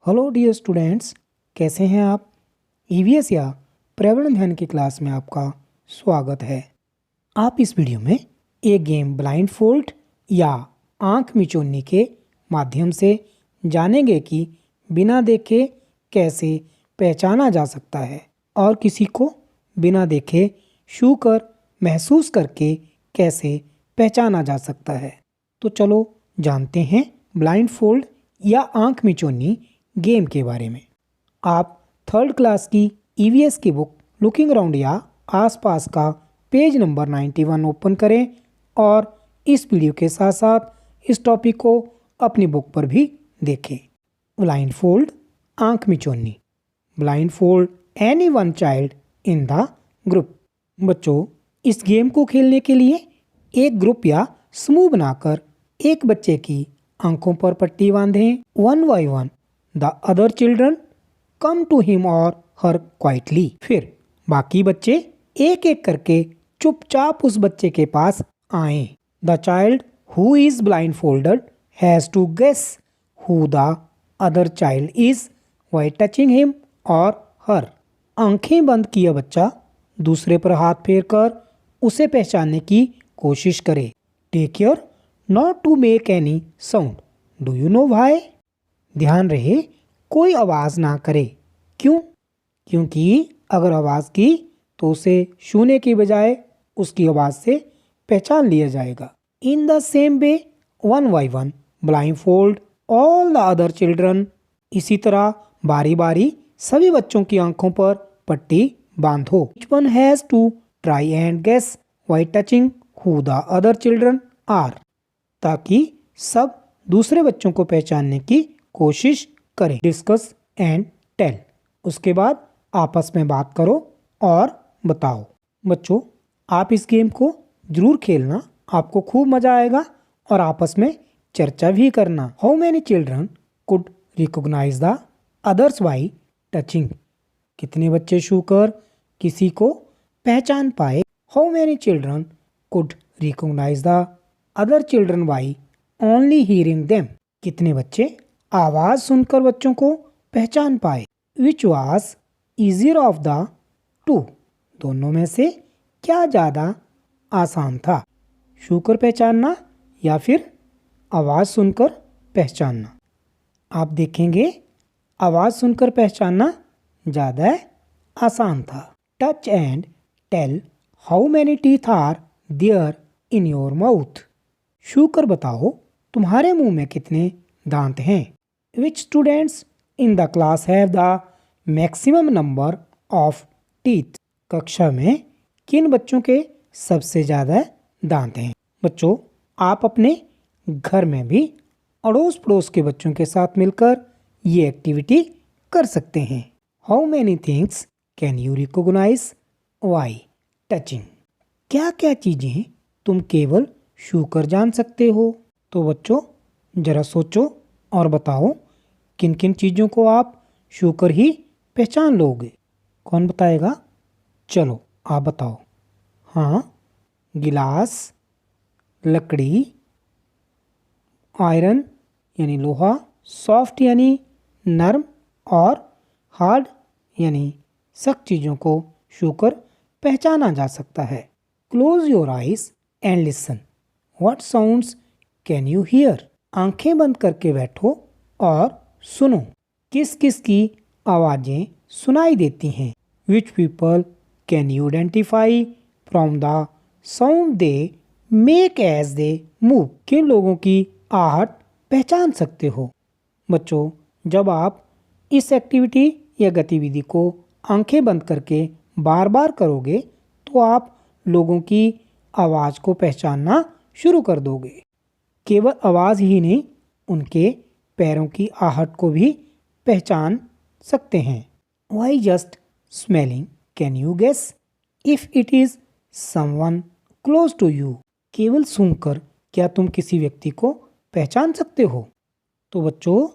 Hello dear students, कैसे हैं आप। ईवीएस या पर्यावरण ध्यान की क्लास में आपका स्वागत है। आप इस वीडियो में एक गेम ब्लाइंड फोल्ड या आंख मिचौनी के माध्यम से जानेंगे कि बिना देखे कैसे पहचाना जा सकता है और किसी को बिना देखे छू कर महसूस करके कैसे पहचाना जा सकता है। तो चलो जानते हैं ब्लाइंड फोल्ड या आंख मिचौनी गेम के बारे में। आप थर्ड क्लास की ईवीएस की बुक लुकिंग अराउंड या आसपास का पेज नंबर 91 ओपन करें और इस वीडियो के साथ साथ इस टॉपिक को अपनी बुक पर भी देखें। ब्लाइंड फोल्ड आंख मिचौनी। Blindfold any one child in the group. बच्चों, इस गेम को खेलने के लिए एक ग्रुप या समूह बनाकर एक बच्चे की आंखों पर पट्टी बांधें। One by one the other children come to him और हर क्वाइटली। फिर बाकी बच्चे एक एक करके चुपचाप उस बच्चे के पास आए। The child who is blindfolded has to guess who the other child is by touching him और हर। आंखें बंद किया बच्चा दूसरे पर हाथ फेर कर उसे पहचानने की कोशिश करे। Take care not to make any sound. Do you know why? ध्यान रहे कोई आवाज़ ना करे। क्यों? क्योंकि अगर आवाज़ की तो उसे छूने की बजाय उसकी आवाज़ से पहचान लिया जाएगा। In the same way one by one blind fold all the other children. इसी तरह बारी बारी सभी बच्चों की आंखों पर पट्टी बांधो। Each one has to try and guess by touching who the other children are, ताकि सब दूसरे बच्चों को पहचानने की कोशिश करें। Discuss and tell. उसके बाद आपस में बात करो और बताओ। बच्चों, आप इस गेम को जरूर खेलना, आपको खूब मजा आएगा और आपस में चर्चा भी करना। How many children could recognise the others by touching. कितने बच्चे छूकर किसी को पहचान पाए। How many children could recognise the other children by only hearing them. कितने बच्चे आवाज सुनकर बच्चों को पहचान पाए। Which was easier of the two. दोनों में से क्या ज़्यादा आसान था, छूकर पहचानना या फिर आवाज़ सुनकर पहचानना। आप देखेंगे आवाज़ सुनकर पहचानना ज़्यादा आसान था। Touch and tell how many teeth are there in your mouth. छूकर बताओ तुम्हारे मुंह में कितने दांत हैं। Which students in the class have the maximum number of teeth. कक्षा में किन बच्चों के सबसे ज़्यादा दांत हैं। बच्चों, आप अपने घर में भी अड़ोस पड़ोस के बच्चों के साथ मिलकर ये एक्टिविटी कर सकते हैं। How many things can you recognise by touching. क्या क्या चीज़ें तुम केवल छूकर जान सकते हो। तो बच्चों, ज़रा सोचो और बताओ किन किन चीज़ों को आप छूकर ही पहचान लोगे। कौन बताएगा? चलो आप बताओ। हाँ, गिलास, लकड़ी, आयरन यानी लोहा, सॉफ्ट यानी नरम और हार्ड यानी सख्त चीज़ों को छूकर पहचाना जा सकता है। Close your eyes and listen. What sounds can you here. आंखें बंद करके बैठो और सुनो किस किस की आवाज़ें सुनाई देती हैं। Which people can you identify from the sound they make as they move. किन लोगों की आहट पहचान सकते हो। बच्चों, जब आप इस एक्टिविटी या गतिविधि को आंखें बंद करके बार बार करोगे तो आप लोगों की आवाज़ को पहचानना शुरू कर दोगे। केवल आवाज़ ही नहीं, उनके पैरों की आहट को भी पहचान सकते हैं। By just smelling can you guess if it is someone close to you. केवल सूंघकर क्या तुम किसी व्यक्ति को पहचान सकते हो। तो बच्चों,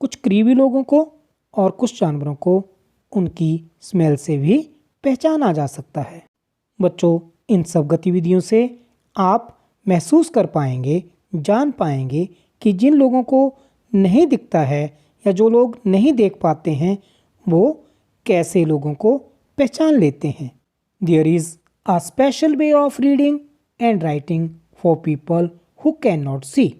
कुछ करीबी लोगों को और कुछ जानवरों को उनकी स्मेल से भी पहचाना जा सकता है। बच्चों, इन सब गतिविधियों से आप महसूस कर पाएंगे, जान पाएंगे कि जिन लोगों को नहीं दिखता है या जो लोग नहीं देख पाते हैं वो कैसे लोगों को पहचान लेते हैं। There is a special way of reading and writing for people who can not see.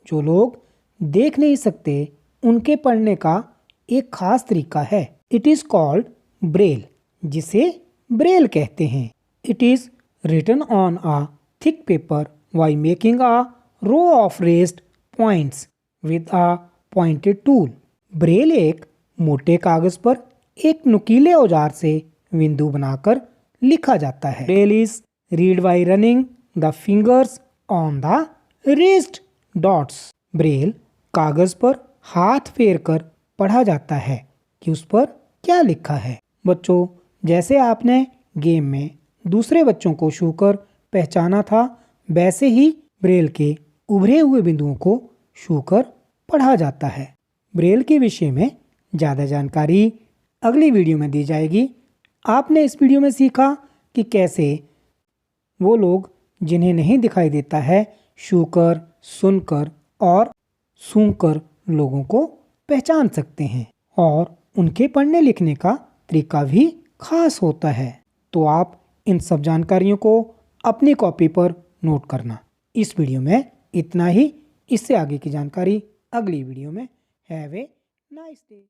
जो लोग देख नहीं सकते उनके पढ़ने का एक खास तरीका है। इट इज़ कॉल्ड ब्रेल, जिसे ब्रेल कहते हैं। It is written on a thick paper by making a row of raised points with a pointed tool. Braille एक मोटे कागज पर एक नुकीले औजार से बिंदु बनाकर लिखा जाता है। Braille is read by running the fingers on the raised dots. Braille कागज पर हाथ फेर कर पढ़ा जाता है कि उस पर क्या लिखा है। बच्चों, जैसे आपने गेम में दूसरे बच्चों को छूकर पहचाना था, वैसे ही ब्रेल के उभरे हुए बिंदुओं को छूकर पढ़ा जाता है। ब्रेल के विषय में ज़्यादा जानकारी अगली वीडियो में दी जाएगी। आपने इस वीडियो में सीखा कि कैसे वो लोग जिन्हें नहीं दिखाई देता है छूकर, सुनकर और सूंघकर लोगों को पहचान सकते हैं, और उनके पढ़ने लिखने का तरीका भी खास होता है। तो आप इन सब जानकारियों को अपनी कॉपी पर नोट करना। इस वीडियो में इतना ही। इससे आगे की जानकारी अगली वीडियो में। Have a nice day.